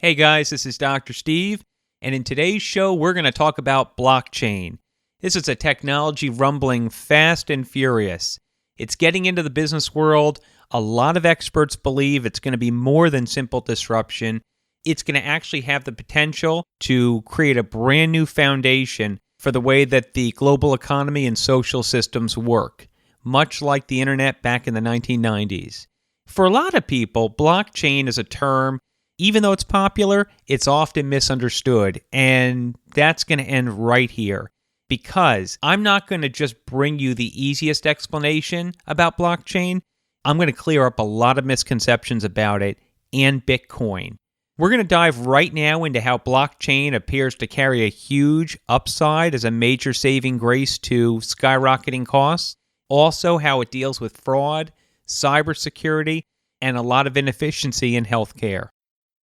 Hey guys, this is Dr. Steve, and in today's show, we're going to talk about blockchain. This is a technology rumbling fast and furious. It's getting into the business world. A lot of experts believe it's going to be more than simple disruption. It's going to actually have the potential to create a brand new foundation for the way that the global economy and social systems work, much like the internet back in the 1990s. For a lot of people, blockchain is a term, even though it's popular, it's often misunderstood, and that's going to end right here, because I'm not going to just bring you the easiest explanation about blockchain. I'm going to clear up a lot of misconceptions about it and Bitcoin. We're going to dive right now into how blockchain appears to carry a huge upside as a major saving grace to skyrocketing costs, also how it deals with fraud, cybersecurity, and a lot of inefficiency in healthcare.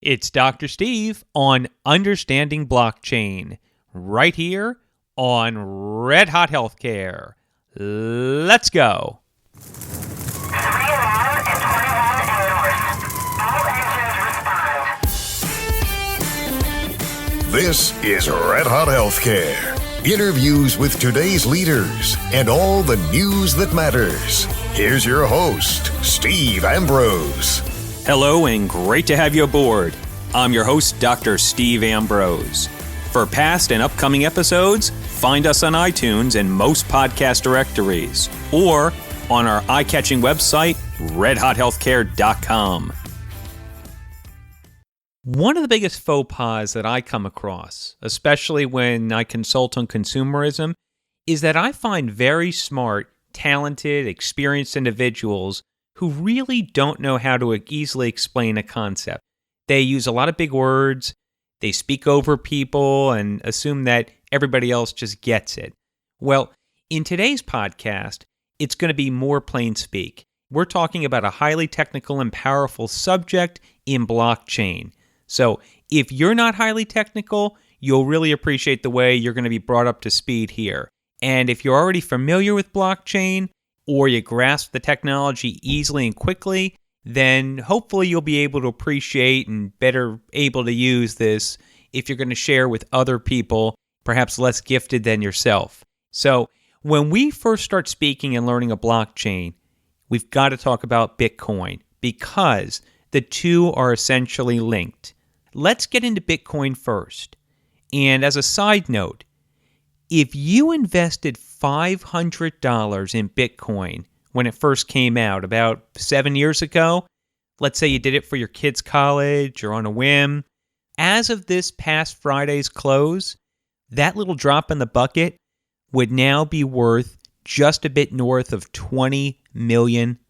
It's Dr. Steve on Understanding Blockchain, right here on Red Hot Healthcare. Let's go. 3 alarm and 21 and north. All engines respond. This is Red Hot Healthcare. Interviews with today's leaders and all the news that matters. Here's your host, Steve Ambrose. Hello and great to have you aboard. I'm your host, Dr. Steve Ambrose. For past and upcoming episodes, find us on iTunes and most podcast directories, or on our eye-catching website, redhothealthcare.com. One of the biggest faux pas that I come across, especially when I consult on consumerism, is that I find very smart, talented, experienced individuals who really don't know how to easily explain a concept. They use a lot of big words, they speak over people, and assume that everybody else just gets it. Well, in today's podcast, it's going to be more plain speak. We're talking about a highly technical and powerful subject in blockchain. So if you're not highly technical, you'll really appreciate the way you're going to be brought up to speed here. And if you're already familiar with blockchain, or you grasp the technology easily and quickly, then hopefully you'll be able to appreciate and better able to use this if you're going to share with other people, perhaps less gifted than yourself. So when we first start speaking and learning a blockchain, we've got to talk about Bitcoin because the two are essentially linked. Let's get into Bitcoin first. And as a side note, if you invested $500 in Bitcoin when it first came out about 7 years ago, let's say you did it for your kids' college or on a whim, as of this past Friday's close, that little drop in the bucket would now be worth just a bit north of $20 million.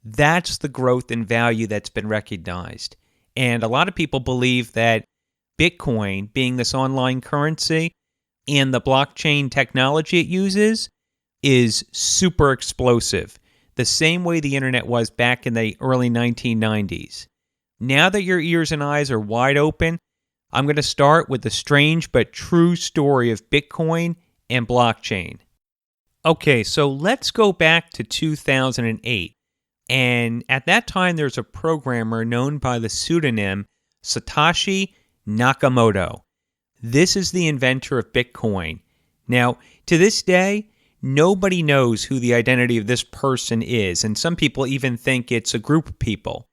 That's the growth in value that's been recognized. And a lot of people believe that Bitcoin, being this online currency, and the blockchain technology it uses is super explosive, the same way the internet was back in the early 1990s. Now that your ears and eyes are wide open, I'm going to start with the strange but true story of Bitcoin and blockchain. Okay, so let's go back to 2008. And at that time, there's a programmer known by the pseudonym Satoshi Nakamoto. This is the inventor of Bitcoin. Now, to this day, nobody knows who the identity of this person is, and some people even think it's a group of people.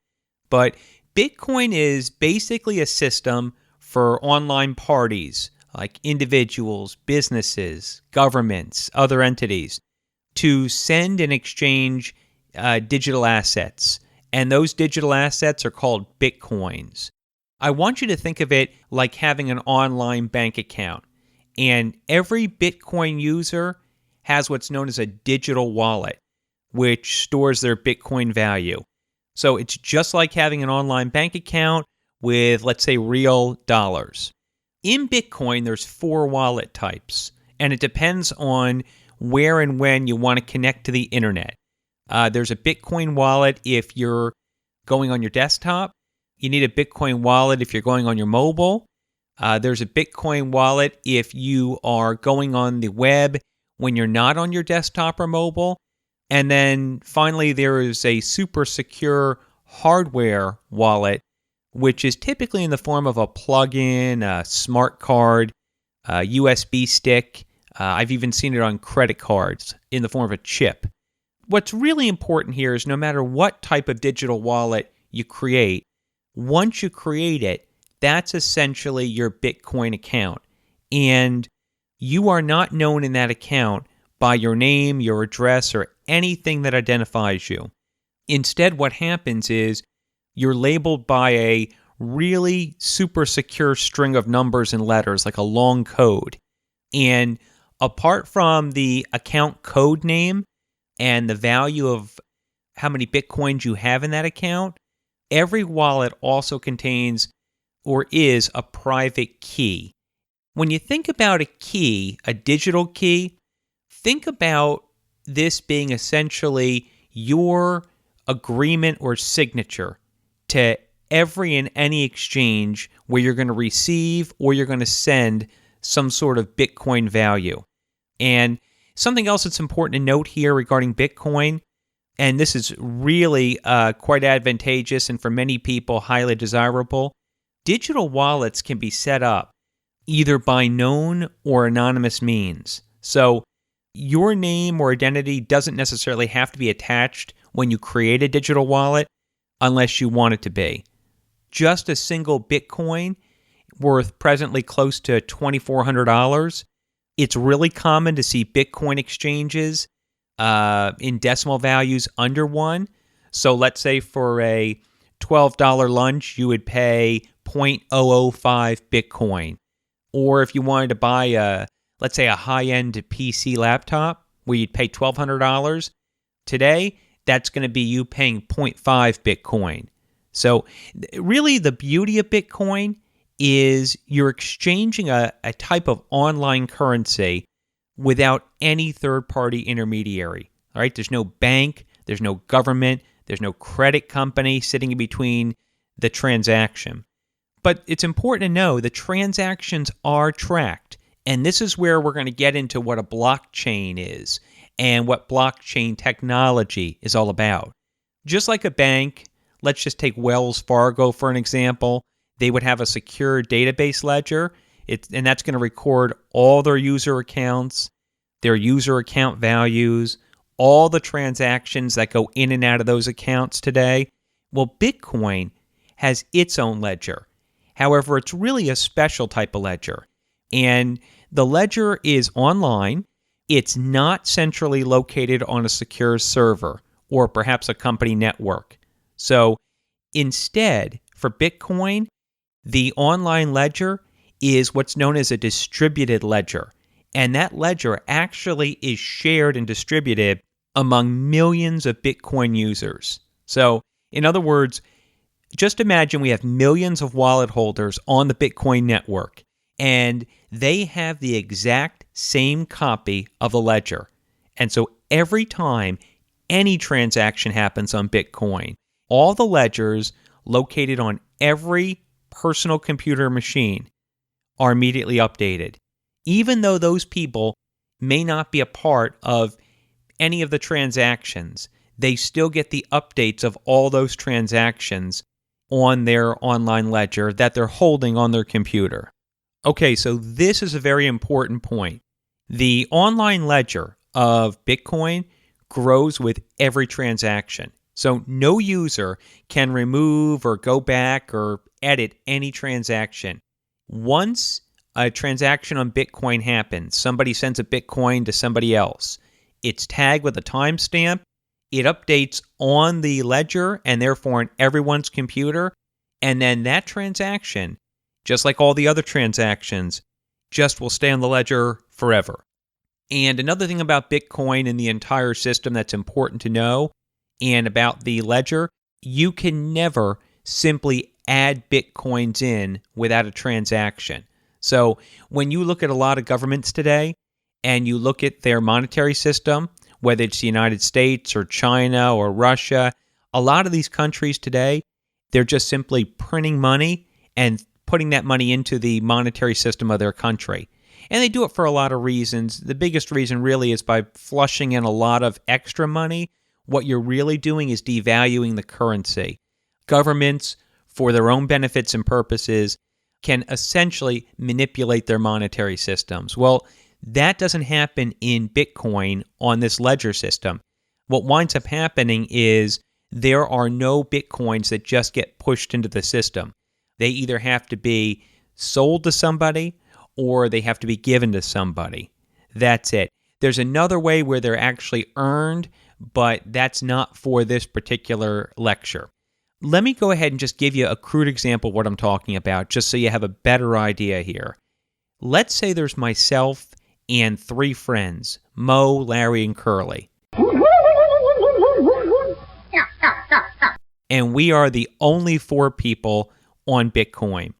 But Bitcoin is basically a system for online parties, like individuals, businesses, governments, other entities, to send and exchange digital assets. And those digital assets are called Bitcoins. I want you to think of it like having an online bank account. And every Bitcoin user has what's known as a digital wallet, which stores their Bitcoin value. So it's just like having an online bank account with, let's say, real dollars. In Bitcoin, there's 4 wallet types, and it depends on where and when you want to connect to the internet. There's a Bitcoin wallet if you're going on your desktop. You need a Bitcoin wallet if you're going on your mobile. There's a Bitcoin wallet if you are going on the web when you're not on your desktop or mobile. And then finally, there is a super secure hardware wallet, which is typically in the form of a plug-in, a smart card, a USB stick. I've even seen it on credit cards in the form of a chip. What's really important here is no matter what type of digital wallet you create, once you create it, that's essentially your Bitcoin account. And you are not known in that account by your name, your address, or anything that identifies you. Instead, what happens is you're labeled by a really super secure string of numbers and letters, like a long code. And apart from the account code name and the value of how many Bitcoins you have in that account, every wallet also contains or is a private key. When you think about a key, a digital key, think about this being essentially your agreement or signature to every and any exchange where you're going to receive or you're going to send some sort of Bitcoin value. And something else that's important to note here regarding Bitcoin, and this is really quite advantageous and for many people highly desirable, digital wallets can be set up either by known or anonymous means. So your name or identity doesn't necessarily have to be attached when you create a digital wallet unless you want it to be. Just a single Bitcoin worth presently close to $2,400. It's really common to see Bitcoin exchanges in decimal values under 1. So let's say for a $12 lunch, you would pay 0.005 Bitcoin. Or if you wanted to buy let's say a high-end PC laptop where you'd pay $1,200, today that's going to be you paying 0.5 Bitcoin. So really the beauty of Bitcoin is you're exchanging a type of online currency without any third-party intermediary. All right, there's no bank, there's no government, there's no credit company sitting in between the transaction. But it's important to know the transactions are tracked. And this is where we're going to get into what a blockchain is and what blockchain technology is all about. Just like a bank, let's just take Wells Fargo for an example. They would have a secure database ledger, and that's going to record all their user accounts, their user account values, all the transactions that go in and out of those accounts today. Well, Bitcoin has its own ledger. However, it's really a special type of ledger. And the ledger is online. It's not centrally located on a secure server or perhaps a company network. So instead, for Bitcoin, the online ledger is what's known as a distributed ledger. And that ledger actually is shared and distributed among millions of Bitcoin users. So, in other words, just imagine we have millions of wallet holders on the Bitcoin network, and they have the exact same copy of the ledger. And so every time any transaction happens on Bitcoin, all the ledgers located on every personal computer machine are immediately updated. Even though those people may not be a part of any of the transactions, they still get the updates of all those transactions on their online ledger that they're holding on their computer. Okay, so this is a very important point. The online ledger of Bitcoin grows with every transaction. So no user can remove or go back or edit any transaction. Once a transaction on Bitcoin happens, somebody sends a Bitcoin to somebody else, it's tagged with a timestamp, it updates on the ledger and therefore on everyone's computer, and then that transaction, just like all the other transactions, just will stay on the ledger forever. And another thing about Bitcoin and the entire system that's important to know, and about the ledger, you can never simply add Bitcoins in without a transaction. So when you look at a lot of governments today, and you look at their monetary system, whether it's the United States or China or Russia, a lot of these countries today, they're just simply printing money and putting that money into the monetary system of their country. And they do it for a lot of reasons. The biggest reason really is by flushing in a lot of extra money. What you're really doing is devaluing the currency. Governments, for their own benefits and purposes, can essentially manipulate their monetary systems. Well, that doesn't happen in Bitcoin on this ledger system. What winds up happening is there are no Bitcoins that just get pushed into the system. They either have to be sold to somebody or they have to be given to somebody. That's it. There's another way where they're actually earned, but that's not for this particular lecture. Let me go ahead and just give you a crude example of what I'm talking about, just so you have a better idea here. Let's say there's myself and 3 friends, Mo, Larry, and Curly. And we are the only 4 people on Bitcoin.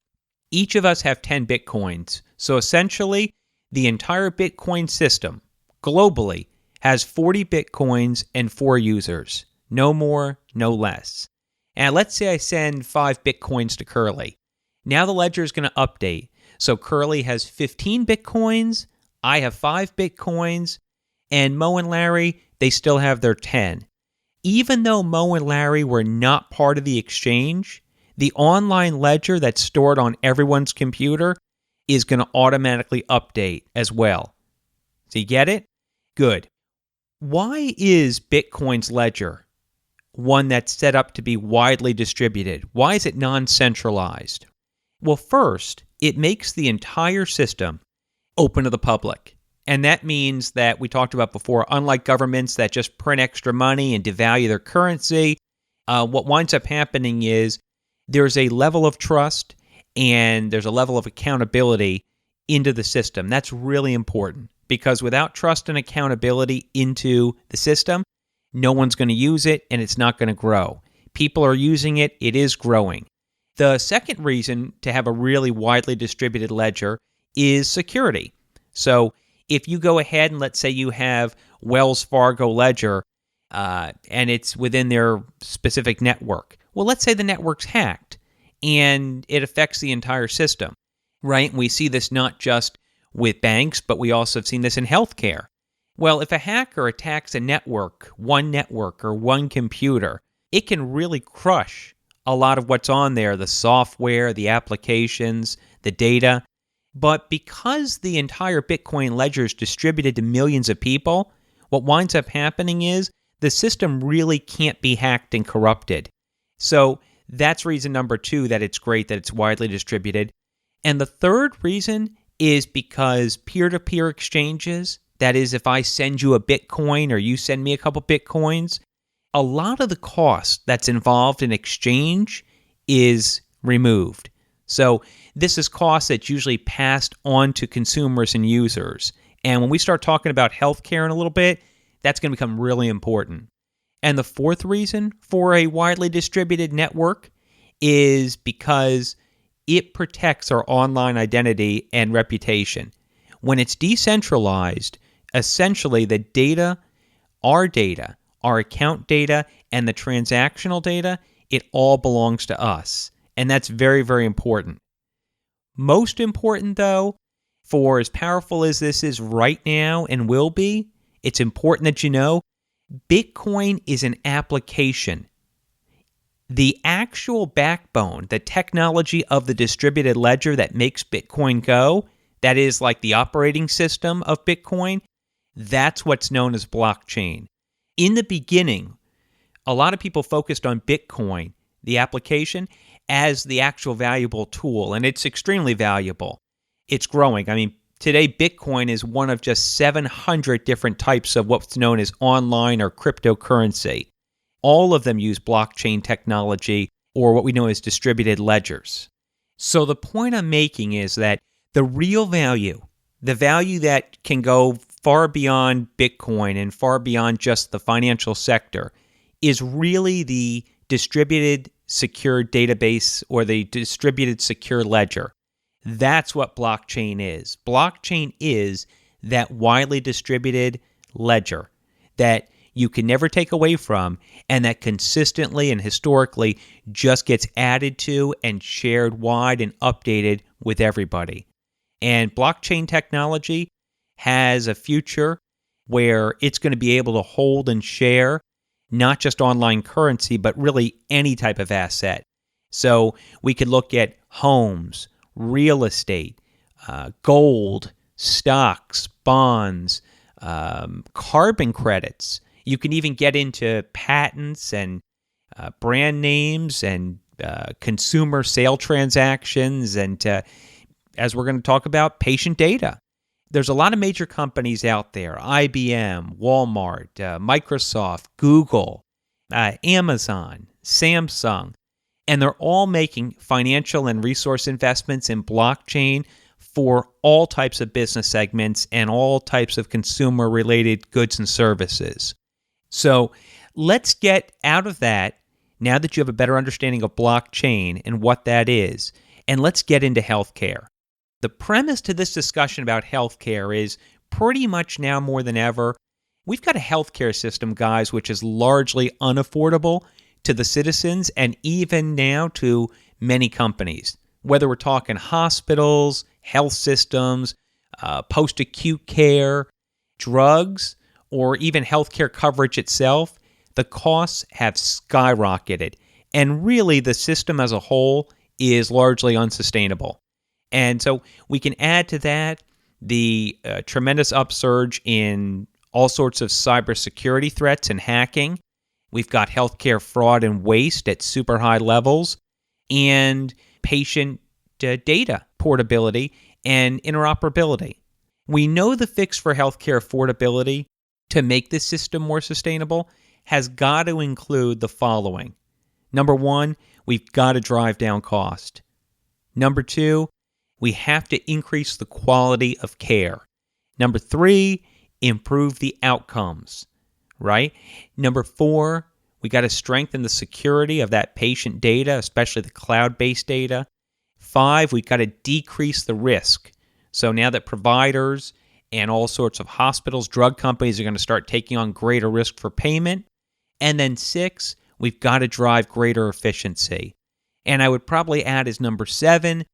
Each of us have 10 Bitcoins. So essentially, the entire Bitcoin system, globally, has 40 Bitcoins and 4 users. No more, no less. And let's say I send 5 Bitcoins to Curly. Now the ledger is going to update. So Curly has 15 Bitcoins, I have 5 Bitcoins, and Mo and Larry, they still have their 10. Even though Mo and Larry were not part of the exchange, the online ledger that's stored on everyone's computer is going to automatically update as well. So you get it? Good. Why is Bitcoin's ledger one that's set up to be widely distributed? Why is it non-centralized? Well, first, it makes the entire system open to the public. And that means that we talked about before, unlike governments that just print extra money and devalue their currency, what winds up happening is there's a level of trust and there's a level of accountability into the system. That's really important because without trust and accountability into the system, no one's going to use it and it's not going to grow. People are using it, it is growing. The second reason to have a really widely distributed ledger is security. So if you go ahead and let's say you have Wells Fargo ledger and it's within their specific network. Well, let's say the network's hacked and it affects the entire system, right? And we see this not just with banks, but we also have seen this in healthcare. Well, if a hacker attacks a network, one network or one computer, it can really crush a lot of what's on there, the software, the applications, the data. But because the entire Bitcoin ledger is distributed to millions of people, what winds up happening is the system really can't be hacked and corrupted. So that's reason number 2 that it's great that it's widely distributed. And the third reason is because peer-to-peer exchanges, that is, if I send you a Bitcoin or you send me a couple Bitcoins, a lot of the cost that's involved in exchange is removed. So this is cost that's usually passed on to consumers and users. And when we start talking about healthcare in a little bit, that's going to become really important. And the fourth reason for a widely distributed network is because it protects our online identity and reputation. When it's decentralized, essentially the data, our account data, and the transactional data, it all belongs to us. And that's very, very important. Most important, though, for as powerful as this is right now and will be, it's important that you know Bitcoin is an application. The actual backbone, the technology of the distributed ledger that makes Bitcoin go, that is like the operating system of Bitcoin, that's what's known as blockchain. In the beginning, a lot of people focused on Bitcoin, the application, as the actual valuable tool, and it's extremely valuable. It's growing. I mean, today Bitcoin is one of just 700 different types of what's known as online or cryptocurrency. All of them use blockchain technology or what we know as distributed ledgers. So the point I'm making is that the real value, the value that can go far beyond Bitcoin and far beyond just the financial sector, is really the distributed secure database or the distributed secure ledger. That's what blockchain is. Blockchain is that widely distributed ledger that you can never take away from and that consistently and historically just gets added to and shared wide and updated with everybody. And blockchain technology has a future where it's going to be able to hold and share not just online currency, but really any type of asset. So we could look at homes, real estate, gold, stocks, bonds, carbon credits. You can even get into patents and brand names and consumer sale transactions and, as we're going to talk about, patient data. There's a lot of major companies out there, IBM, Walmart, Microsoft, Google, Amazon, Samsung, and they're all making financial and resource investments in blockchain for all types of business segments and all types of consumer-related goods and services. So let's get out of that now that you have a better understanding of blockchain and what that is, and let's get into healthcare. The premise to this discussion about healthcare is pretty much now more than ever, we've got a healthcare system, guys, which is largely unaffordable to the citizens and even now to many companies. Whether we're talking hospitals, health systems, post-acute care, drugs, or even healthcare coverage itself, the costs have skyrocketed. And really, the system as a whole is largely unsustainable. And so we can add to that the tremendous upsurge in all sorts of cybersecurity threats and hacking. We've got healthcare fraud and waste at super high levels, and patient data portability and interoperability. We know the fix for healthcare affordability to make this system more sustainable has got to include the following. Number one, we've got to drive down cost. Number two, we have to increase the quality of care. Number three, improve the outcomes, right? Number four, we got to strengthen the security of that patient data, especially the cloud-based data. 5, we've got to decrease the risk. So now that providers and all sorts of hospitals, drug companies are going to start taking on greater risk for payment. And then 6, we've got to drive greater efficiency. And I would probably add as number 7,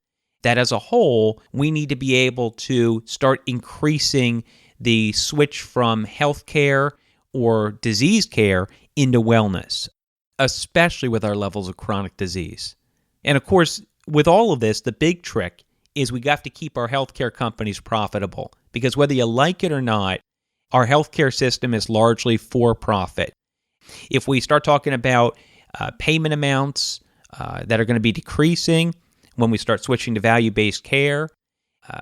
that as a whole, we need to be able to start increasing the switch from healthcare or disease care into wellness, especially with our levels of chronic disease. And of course, with all of this, the big trick is we have to keep our healthcare companies profitable, because whether you like it or not, our healthcare system is largely for profit. If we start talking about payment amounts that are going to be decreasing when we start switching to value-based care,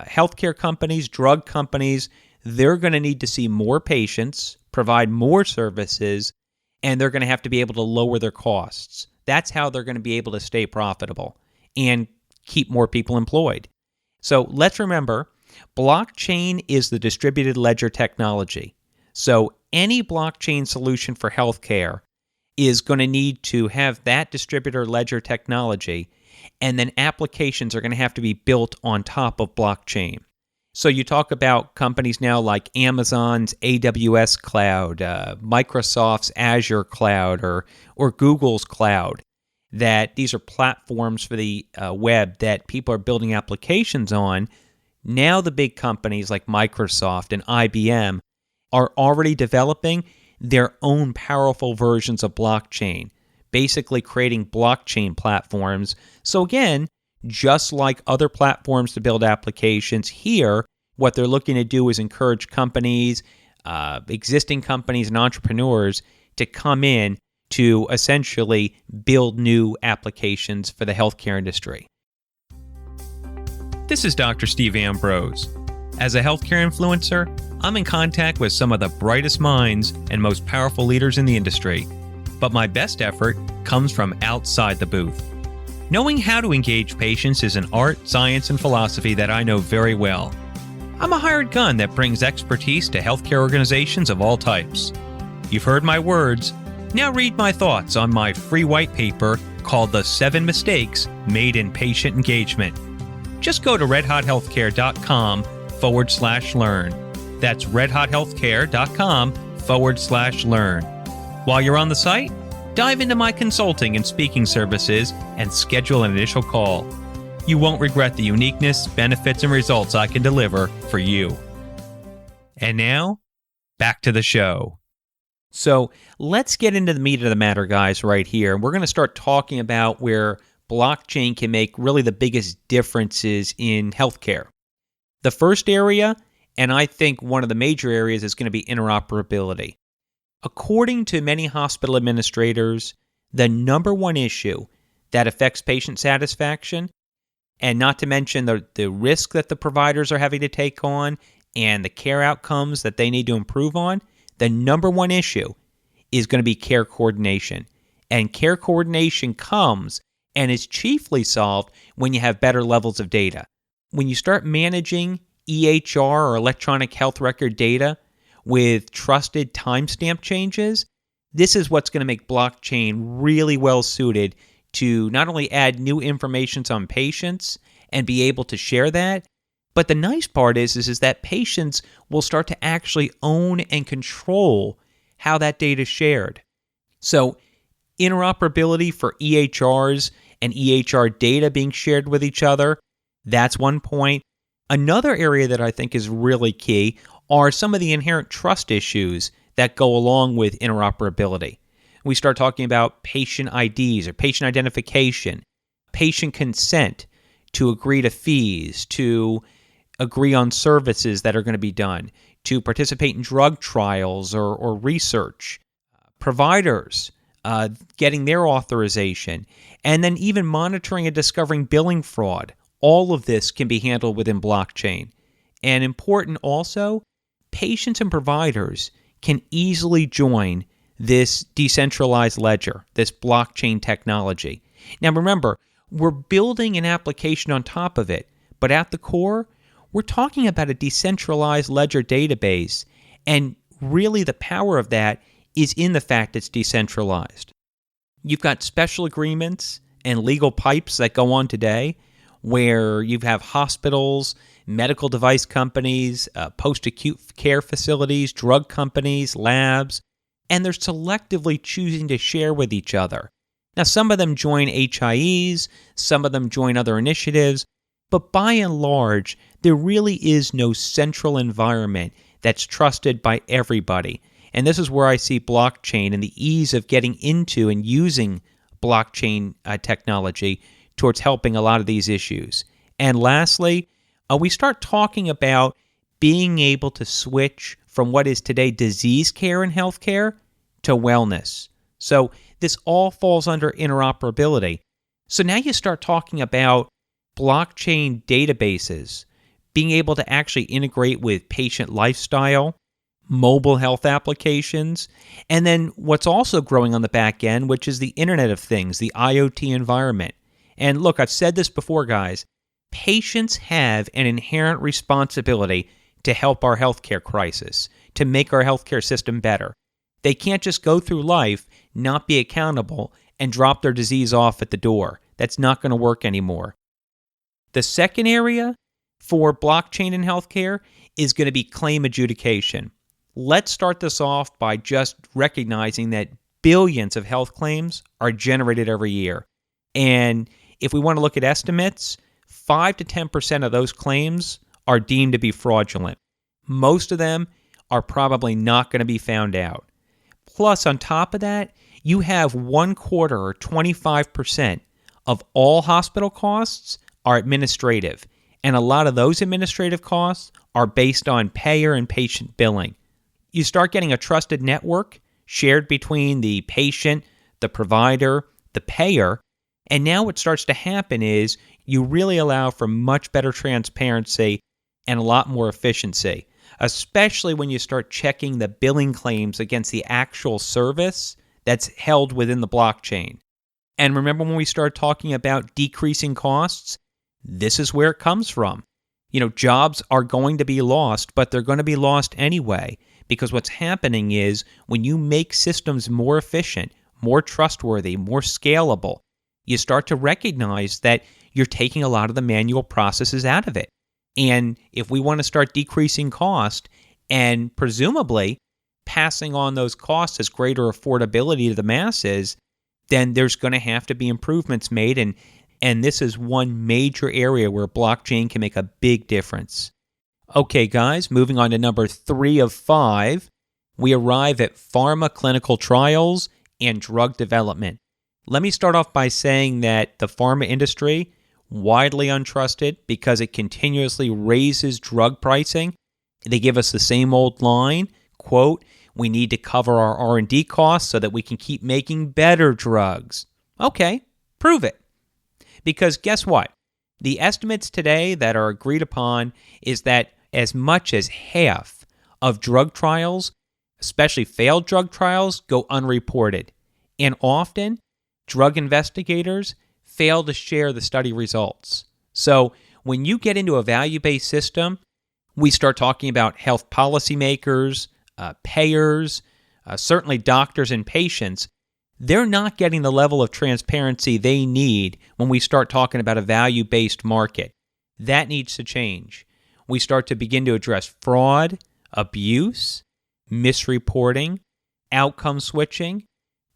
healthcare companies, drug companies, they're going to need to see more patients, provide more services, and they're going to have to be able to lower their costs. That's how they're going to be able to stay profitable and keep more people employed. So let's remember, blockchain is the distributed ledger technology. So any blockchain solution for healthcare is going to need to have that distributed ledger technology, and then applications are going to have to be built on top of blockchain. So you talk about companies now like Amazon's AWS cloud, Microsoft's Azure cloud, or Google's cloud, that these are platforms for the web that people are building applications on. Now the big companies like Microsoft and IBM are already developing their own powerful versions of blockchain, basically creating blockchain platforms. So again, just like other platforms to build applications, here, what they're looking to do is encourage companies, existing companies and entrepreneurs to come in to essentially build new applications for the healthcare industry. This is Dr. Steve Ambrose. As a healthcare influencer, I'm in contact with some of the brightest minds and most powerful leaders in the industry, but my best effort comes from outside the booth. Knowing how to engage patients is an art, science, and philosophy that I know very well. I'm a hired gun that brings expertise to healthcare organizations of all types. You've heard my words. Now read my thoughts on my free white paper called The 7 Mistakes Made in Patient Engagement. Just go to redhothealthcare.com/learn. That's redhothealthcare.com/learn. While you're on the site, dive into my consulting and speaking services and schedule an initial call. You won't regret the uniqueness, benefits, and results I can deliver for you. And now, back to the show. So let's get into the meat of the matter, guys, right here. We're going to start talking about where blockchain can make really the biggest differences in healthcare. The first area, and I think one of the major areas, is going to be interoperability. According to many hospital administrators, the number one issue that affects patient satisfaction, and not to mention the risk that the providers are having to take on and the care outcomes that they need to improve on, the number one issue is going to be care coordination. And care coordination comes and is chiefly solved when you have better levels of data. When you start managing EHR or electronic health record data with trusted timestamp changes, this is what's going to make blockchain really well suited to not only add new information on patients and be able to share that, but the nice part is that patients will start to actually own and control how that data is shared. So interoperability for EHRs and EHR data being shared with each other, that's one point. Another area that I think is really key are some of the inherent trust issues that go along with interoperability. We start talking about patient IDs or patient identification, patient consent to agree to fees, to agree on services that are going to be done, to participate in drug trials or research, providers getting their authorization, and then even monitoring and discovering billing fraud. All of this can be handled within blockchain. And important also, patients and providers can easily join this decentralized ledger, this blockchain technology. Now remember, we're building an application on top of it, but at the core, we're talking about a decentralized ledger database, and really the power of that is in the fact it's decentralized. You've got special agreements and legal pipes that go on today where you have hospitals, medical device companies, post-acute care facilities, drug companies, labs, and they're selectively choosing to share with each other. Now, some of them join HIEs, some of them join other initiatives, but by and large, there really is no central environment that's trusted by everybody. And this is where I see blockchain and the ease of getting into and using blockchain technology towards helping a lot of these issues. And lastly, we start talking about being able to switch from what is today disease care in healthcare to wellness. So this all falls under interoperability. So now you start talking about blockchain databases, being able to actually integrate with patient lifestyle, mobile health applications, and then what's also growing on the back end, which is the Internet of Things, the IoT environment. And look, I've said this before, guys, patients have an inherent responsibility to help our healthcare crisis, to make our healthcare system better. They can't just go through life, not be accountable, and drop their disease off at the door. That's not going to work anymore. The second area for blockchain in healthcare is going to be claim adjudication. Let's start this off by just recognizing that billions of health claims are generated every year. And if we want to look at estimates, 5 to 10% of those claims are deemed to be fraudulent. Most of them are probably not going to be found out. Plus, on top of that, you have 1/4 or 25% of all hospital costs are administrative. And a lot of those administrative costs are based on payer and patient billing. You start getting a trusted network shared between the patient, the provider, the payer, and now what starts to happen is you really allow for much better transparency and a lot more efficiency, especially when you start checking the billing claims against the actual service that's held within the blockchain. And remember when we start talking about decreasing costs? This is where it comes from. Jobs are going to be lost, but they're going to be lost anyway, because what's happening is when you make systems more efficient, more trustworthy, more scalable, you start to recognize that you're taking a lot of the manual processes out of it. And if we want to start decreasing cost and presumably passing on those costs as greater affordability to the masses, then there's going to have to be improvements made. And this is one major area where blockchain can make a big difference. Okay, guys, moving on to number 3 of 5, we arrive at pharma clinical trials and drug development. Let me start off by saying that the pharma industry, widely untrusted because it continuously raises drug pricing. They give us the same old line, quote, "We need to cover our R&D costs so that we can keep making better drugs." Okay, prove it. Because guess what? The estimates today that are agreed upon is that as much as half of drug trials, especially failed drug trials, go unreported. And often, drug investigators fail to share the study results. So when you get into a value-based system, we start talking about health policymakers, payers, certainly doctors and patients. They're not getting the level of transparency they need when we start talking about a value-based market. That needs to change. We start to begin to address fraud, abuse, misreporting, outcome switching,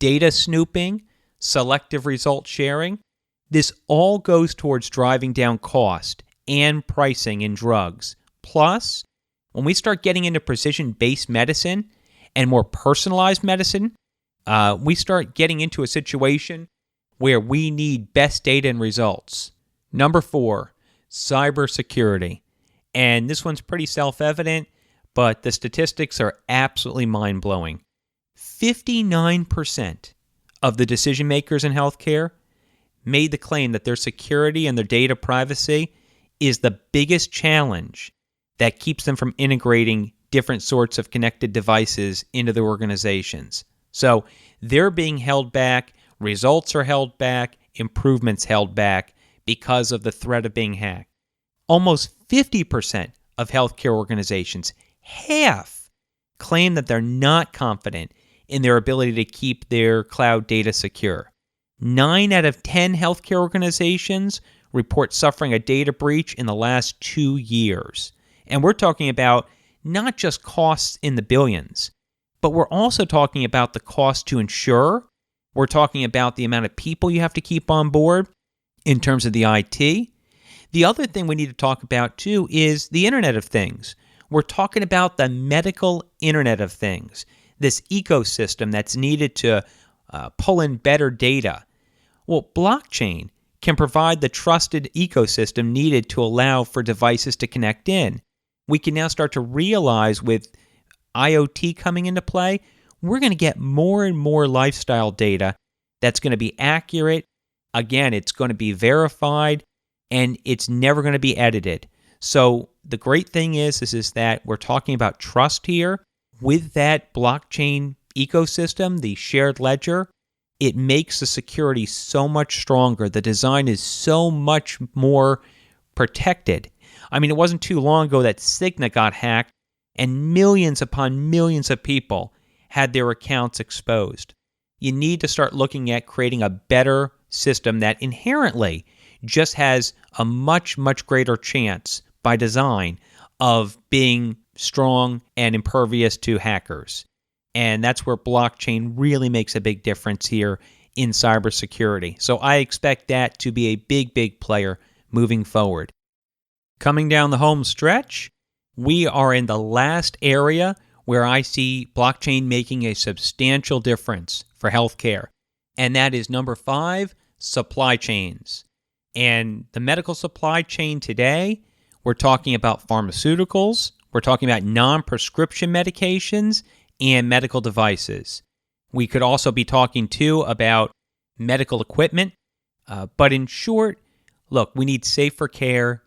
data snooping, selective result sharing. This all goes towards driving down cost and pricing in drugs. Plus, when we start getting into precision-based medicine and more personalized medicine, we start getting into a situation where we need best data and results. Number 4, cybersecurity. And this one's pretty self-evident, but the statistics are absolutely mind-blowing. 59% of the decision makers in healthcare made the claim that their security and their data privacy is the biggest challenge that keeps them from integrating different sorts of connected devices into their organizations. So they're being held back, results are held back, improvements held back because of the threat of being hacked. Almost 50% of healthcare organizations, half, claim that they're not confident in their ability to keep their cloud data secure. 9 out of 10 healthcare organizations report suffering a data breach in the last 2 years. And we're talking about not just costs in the billions, but we're also talking about the cost to insure. We're talking about the amount of people you have to keep on board in terms of the IT. The other thing we need to talk about, too, is the Internet of Things. We're talking about the medical Internet of Things, this ecosystem that's needed to pull in better data. Well, blockchain can provide the trusted ecosystem needed to allow for devices to connect in. We can now start to realize with IoT coming into play, we're going to get more and more lifestyle data that's going to be accurate. Again, it's going to be verified, and it's never going to be edited. So the great thing is that we're talking about trust here. With that blockchain ecosystem, the shared ledger, it makes the security so much stronger. The design is so much more protected. I mean, it wasn't too long ago that Cigna got hacked and millions upon millions of people had their accounts exposed. You need to start looking at creating a better system that inherently just has a much, much greater chance by design of being strong and impervious to hackers. And that's where blockchain really makes a big difference here in cybersecurity. So I expect that to be a big, big player moving forward. Coming down the home stretch, we are in the last area where I see blockchain making a substantial difference for healthcare. And that is number 5, supply chains. And the medical supply chain today, we're talking about pharmaceuticals, we're talking about non-prescription medications, and medical devices. We could also be talking, too, about medical equipment. But in short, look, we need safer care,